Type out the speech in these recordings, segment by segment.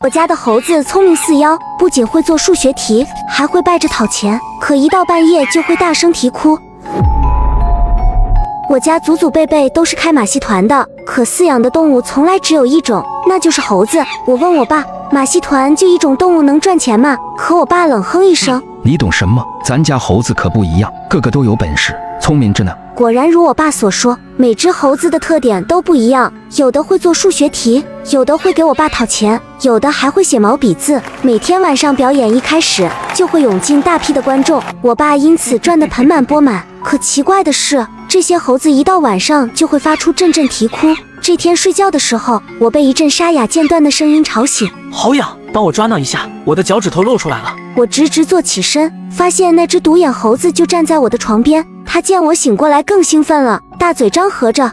我家的猴子聪明似妖，不仅会做数学题，还会败着讨钱，可一到半夜就会大声啼哭。我家祖祖辈辈都是开马戏团的，可饲养的动物从来只有一种，那就是猴子。我问我爸，马戏团就一种动物能赚钱吗？可我爸冷哼一声，你懂什么？咱家猴子可不一样，个个都有本事，聪明着呢。果然如我爸所说，每只猴子的特点都不一样，有的会做数学题，有的会给我爸讨钱，有的还会写毛笔字。每天晚上表演一开始，就会涌进大批的观众，我爸因此赚得盆满钵满。可奇怪的是，这些猴子一到晚上就会发出阵阵啼哭。这天睡觉的时候，我被一阵沙哑间断的声音吵醒。好痒，帮我抓挠一下，我的脚趾头露出来了。我直直坐起身，发现那只独眼猴子就站在我的床边。它见我醒过来更兴奋了，大嘴张合着，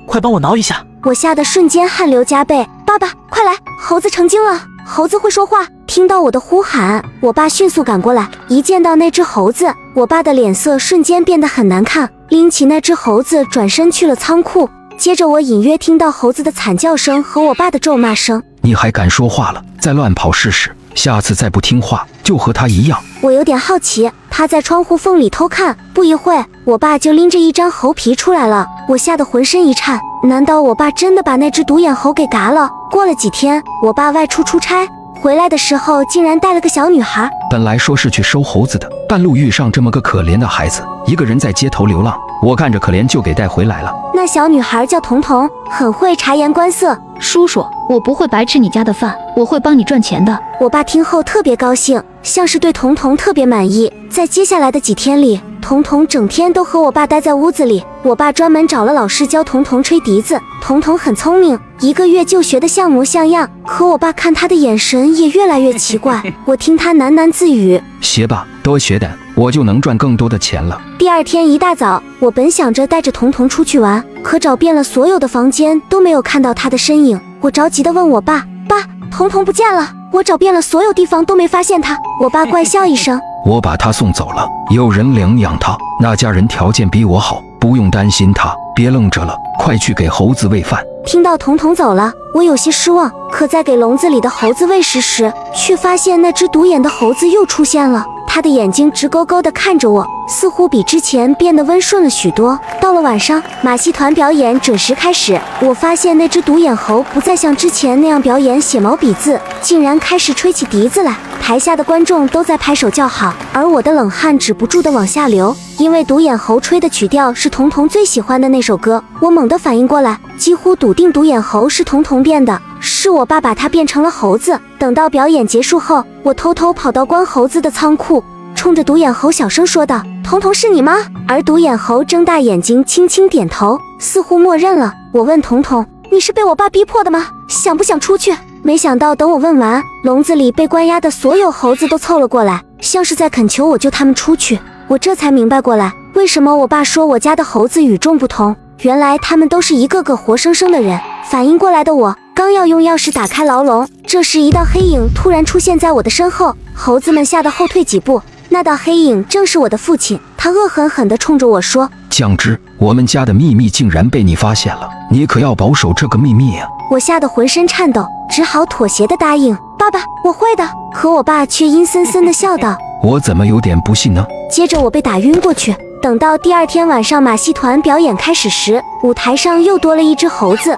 快帮我挠一下。我吓得瞬间汗流浃背。爸爸，快来，猴子成精了，猴子会说话。听到我的呼喊，我爸迅速赶过来，一见到那只猴子，我爸的脸色瞬间变得很难看，拎起那只猴子转身去了仓库。接着我隐约听到猴子的惨叫声和我爸的咒骂声。你还敢说话了？再乱跑试试，下次再不听话就和他一样。我有点好奇，趴在窗户缝里偷看，不一会我爸就拎着一张猴皮出来了，我吓得浑身一颤，难道我爸真的把那只独眼猴给嘎了？过了几天，我爸外出出差，回来的时候竟然带了个小女孩。本来说是去收猴子的，半路遇上这么个可怜的孩子，一个人在街头流浪，我看着可怜就给带回来了。那小女孩叫彤彤，很会察言观色。叔叔，我不会白吃你家的饭，我会帮你赚钱的。我爸听后特别高兴，像是对彤彤特别满意。在接下来的几天里，彤彤整天都和我爸待在屋子里，我爸专门找了老师教彤彤吹笛子。彤彤很聪明，1个月就学得像模像样，可我爸看他的眼神也越来越奇怪。我听他喃喃自语，学吧，多学点，我就能赚更多的钱了。第二天一大早，我本想着带着彤彤出去玩，可找遍了所有的房间都没有看到他的身影。我着急地问我爸，爸，彤彤不见了，我找遍了所有地方都没发现他。我爸怪笑一声，我把他送走了，有人领养他，那家人条件比我好，不用担心他，别愣着了，快去给猴子喂饭。听到彤彤走了，我有些失望，可在给笼子里的猴子喂食时，却发现那只独眼的猴子又出现了。他的眼睛直勾勾地看着我，似乎比之前变得温顺了许多。到了晚上，马戏团表演准时开始，我发现那只独眼猴不再像之前那样表演写毛笔字，竟然开始吹起笛子来。台下的观众都在拍手叫好，而我的冷汗止不住地往下流，因为独眼猴吹的曲调是彤彤最喜欢的那首歌。我猛地反应过来，几乎笃定独眼猴是彤彤变的，是我爸把它变成了猴子。等到表演结束后，我偷偷跑到关猴子的仓库，冲着独眼猴小声说道，彤彤是你吗？而独眼猴睁大眼睛轻轻点头，似乎默认了。我问彤彤，你是被我爸逼迫的吗？想不想出去？没想到等我问完，笼子里被关押的所有猴子都凑了过来，像是在恳求我救他们出去。我这才明白过来，为什么我爸说我家的猴子与众不同，原来他们都是一个个活生生的人。反应过来的我刚要用钥匙打开牢笼，这时一道黑影突然出现在我的身后，猴子们吓得后退几步。那道黑影正是我的父亲，他恶狠狠地冲着我说，酱汁，我们家的秘密竟然被你发现了，你可要保守这个秘密啊。我吓得浑身颤抖，只好妥协地答应，爸爸，我会的。可我爸却阴森森地笑道，我怎么有点不信呢？接着我被打晕过去。等到第二天晚上马戏团表演开始时，舞台上又多了一只猴子。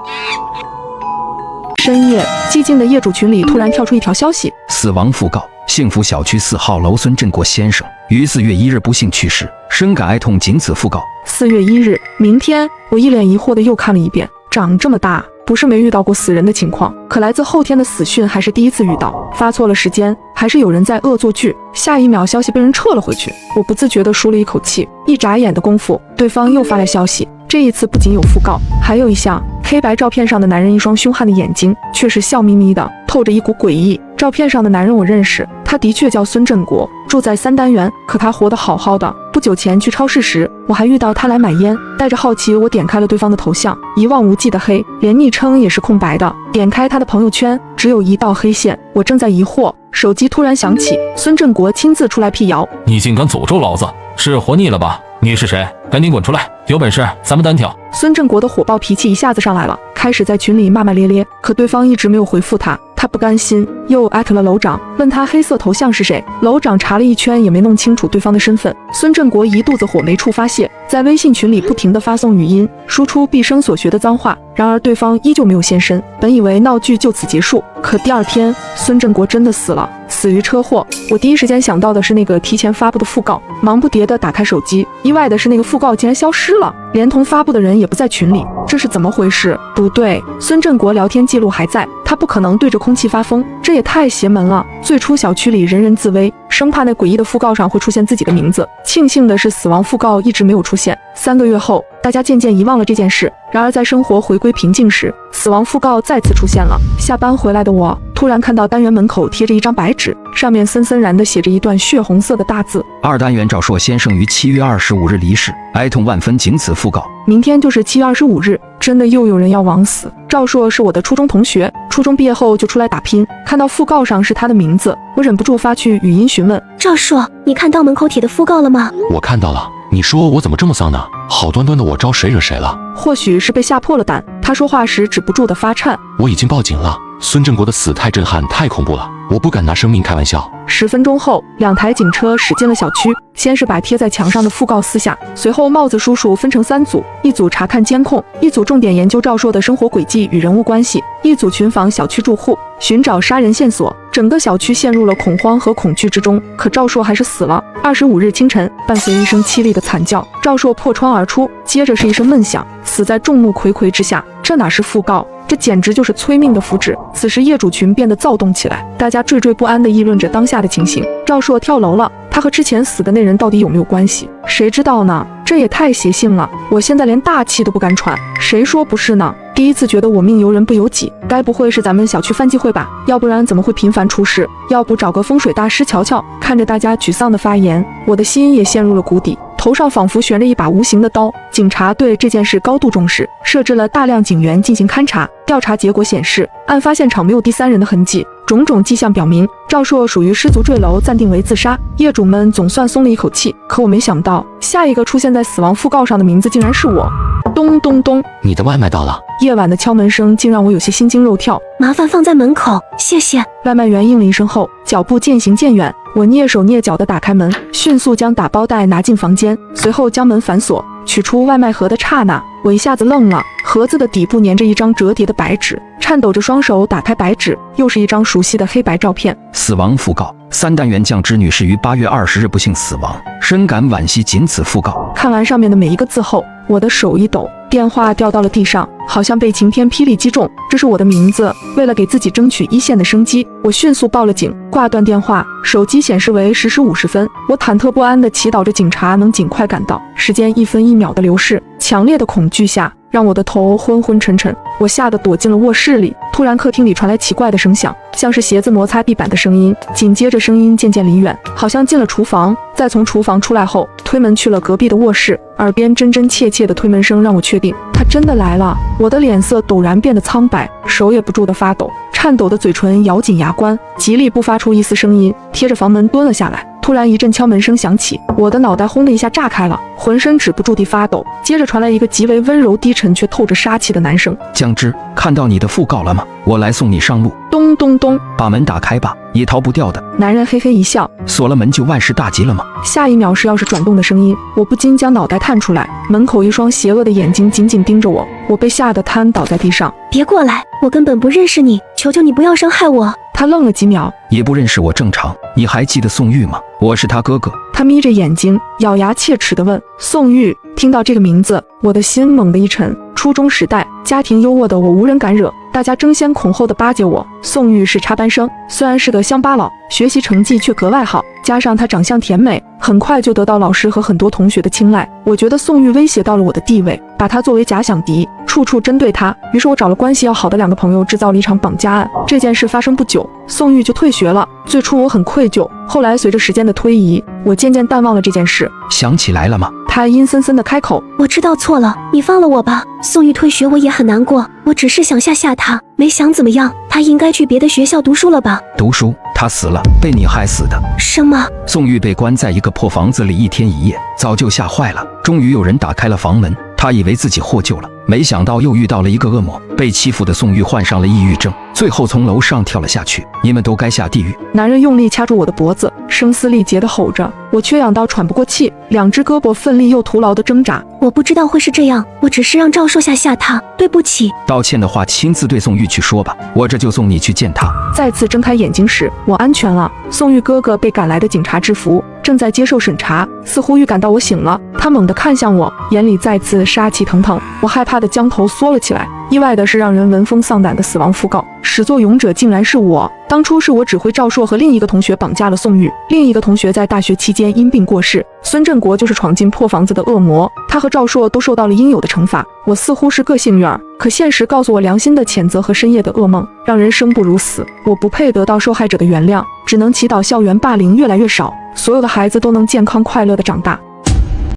深夜，寂静的业主群里突然跳出一条消息：死亡讣告，幸福小区4号楼孙振国先生于4月1日不幸去世，深感哀痛，仅此讣告。4月1日，明天。我一脸疑惑的又看了一遍，长这么大不是没遇到过死人的情况，可来自后天的死讯还是第一次遇到。发错了时间，还是有人在恶作剧。下一秒消息被人撤了回去，我不自觉地舒了一口气。一眨眼的功夫，对方又发来消息，这一次不仅有讣告，还有一项。黑白照片上的男人一双凶悍的眼睛，却是笑眯眯的，透着一股诡异。照片上的男人我认识，他的确叫孙振国，住在3单元，可他活得好好的。不久前去超市时，我还遇到他来买烟。带着好奇，我点开了对方的头像，一望无际的黑，连昵称也是空白的。点开他的朋友圈，只有一道黑线。我正在疑惑，手机突然响起，孙振国亲自出来辟谣：你竟敢诅咒老子，是活腻了吧？你是谁？赶紧滚出来！有本事咱们单挑！孙振国的火爆脾气一下子上来了，开始在群里骂骂咧咧，可对方一直没有回复他他不甘心，又艾特了楼长，问他黑色头像是谁。楼长查了一圈也没弄清楚对方的身份。孙振国一肚子火没处发泄，在微信群里不停地发送语音，输出毕生所学的脏话。然而对方依旧没有现身，本以为闹剧就此结束，可第二天孙振国真的死了，死于车祸。我第一时间想到的是那个提前发布的讣告，忙不迭地打开手机，意外的是那个讣告竟然消失了，连同发布的人也不在群里，这是怎么回事？不对，孙振国聊天记录还在，他不可能对着空气发疯，这也太邪门了。最初小区里人人自危，生怕那诡异的讣告上会出现自己的名字，庆幸的是死亡讣告一直没有出现。3个月后，大家渐渐遗忘了这件事。然而在生活回归平静时，死亡讣告再次出现了。下班回来的我突然看到单元门口贴着一张白纸，上面森森然地写着一段血红色的大字：2单元赵硕先生于7月25日离世，哀痛万分，仅此讣告。明天就是7月25日，真的又有人要枉死。赵硕是我的初中同学，初中毕业后就出来打拼，看到讣告上是他的名字，我忍不住发去语音询问：赵硕，你看到门口贴的讣告了吗？我看到了。你说我怎么这么丧呢？好端端的我招谁惹谁了？或许是被吓破了胆，他说话时止不住的发颤。我已经报警了，孙振国的死太震撼，太恐怖了，我不敢拿生命开玩笑。10分钟后，2台警车驶进了小区，先是把贴在墙上的讣告撕下，随后帽子叔叔分成3组，一组查看监控，一组重点研究赵硕的生活轨迹与人物关系，一组群访小区住户，寻找杀人线索。整个小区陷入了恐慌和恐惧之中，可赵硕还是死了。25日清晨，伴随一声凄厉的惨叫，赵硕破窗而出，接着是一声闷响，死在众目睽睽之下。这哪是讣告，这简直就是催命的符纸。此时业主群变得躁动起来，大家惴惴不安地议论着当下的情形。赵硕跳楼了，他和之前死的那人到底有没有关系？谁知道呢？这也太邪性了，我现在连大气都不敢喘。谁说不是呢？第一次觉得我命由人不由己，该不会是咱们小区犯忌讳吧？要不然怎么会频繁出事？要不找个风水大师瞧瞧。看着大家沮丧的发言，我的心也陷入了谷底，头上仿佛悬着一把无形的刀。警察对这件事高度重视，设置了大量警员进行勘查。调查结果显示，案发现场没有第三人的痕迹，种种迹象表明赵硕属于失足坠楼，暂定为自杀。业主们总算松了一口气，可我没想到，下一个出现在死亡讣告上的名字竟然是我。咚咚咚，你的外卖到了。夜晚的敲门声竟让我有些心惊肉跳。麻烦放在门口，谢谢。外卖员应了一声后，脚步渐行渐远。我蹑手蹑脚地打开门，迅速将打包袋拿进房间，随后将门反锁。取出外卖盒的刹那，我一下子愣了。盒子的底部粘着一张折叠的白纸，颤抖着双手打开白纸，又是一张熟悉的黑白照片。死亡讣告：3单元酱汁女士于8月20日不幸死亡，深感惋惜，仅此讣告。看完上面的每一个字后，我的手一抖，电话掉到了地上，好像被晴天霹雳击中。这是我的名字。为了给自己争取一线的生机，我迅速报了警。挂断电话，手机显示为10时50分。我忐忑不安地祈祷着警察能尽快赶到。时间1分1秒的流逝，强烈的恐惧下让我的头昏昏沉沉，我吓得躲进了卧室里。突然客厅里传来奇怪的声响，像是鞋子摩擦地板的声音，紧接着声音渐渐离远，好像进了厨房。再从厨房出来后，推门去了隔壁的卧室，耳边真真切切的推门声让我确定他真的来了。我的脸色陡然变得苍白，手也不住地发抖，颤抖的嘴唇咬紧牙关，极力不发出一丝声音，贴着房门蹲了下来。突然一阵敲门声响起，我的脑袋轰的一下炸开了，浑身止不住地发抖。接着传来一个极为温柔低沉却透着杀气的男声：姜汁，看到你的讣告了吗？我来送你上路。咚咚咚，把门打开吧，也逃不掉的。男人嘿嘿一笑，锁了门就万事大吉了吗？下一秒是钥匙转动的声音，我不禁将脑袋探出来，门口一双邪恶的眼睛紧紧盯着我，我被吓得瘫倒在地上。别过来，我根本不认识你，求求你不要伤害我。他愣了几秒，也不认识我正常。你还记得宋玉吗？我是他哥哥。他眯着眼睛，咬牙切齿地问：宋玉。听到这个名字，我的心猛地一沉。初中时代，家庭优渥的我无人敢惹，大家争先恐后的巴结我。宋玉是插班生，虽然是个乡巴佬，学习成绩却格外好，加上他长相甜美，很快就得到老师和很多同学的青睐。我觉得宋玉威胁到了我的地位，把他作为假想敌，处处针对他。于是我找了关系要好的2个朋友，制造了一场绑架案。这件事发生不久，宋玉就退学了。最初我很愧疚，后来随着时间的推移，我渐渐淡忘了这件事。想起来了吗？他阴森森地开口：我知道错了，你放了我吧。宋玉退学我也很难过，我只是想吓吓他，没想怎么样。他应该去别的学校读书了吧？读书？他死了，被你害死的。什么？宋玉被关在一个破房子里1天1夜，早就吓坏了。终于有人打开了房门，他以为自己获救了，没想到又遇到了一个恶魔。被欺负的宋玉患上了抑郁症，最后从楼上跳了下去。你们都该下地狱！男人用力掐住我的脖子，声嘶力竭地吼着。我缺氧到喘不过气，两只胳膊奋力又徒劳地挣扎。我不知道会是这样，我只是让赵硕吓他，对不起。道歉的话亲自对宋玉去说吧，我这就送你去见他。再次睁开眼睛时，我安全了。宋玉哥哥被赶来的警察制服，正在接受审查，似乎预感到我醒了，他猛地看向我，眼里再次杀气腾腾。我害怕地将头缩了起来。意外的是，让人闻风丧胆的死亡讣告，始作俑者竟然是我。当初是我指挥赵硕和另一个同学绑架了宋玉，另一个同学在大学期间因病过世。孙振国就是闯进破房子的恶魔，他和赵硕都受到了应有的惩罚。我似乎是个幸运儿，可现实告诉我，良心的谴责和深夜的噩梦让人生不如死。我不配得到受害者的原谅，只能祈祷校园霸凌越来越少，所有的孩子都能健康快乐地长大。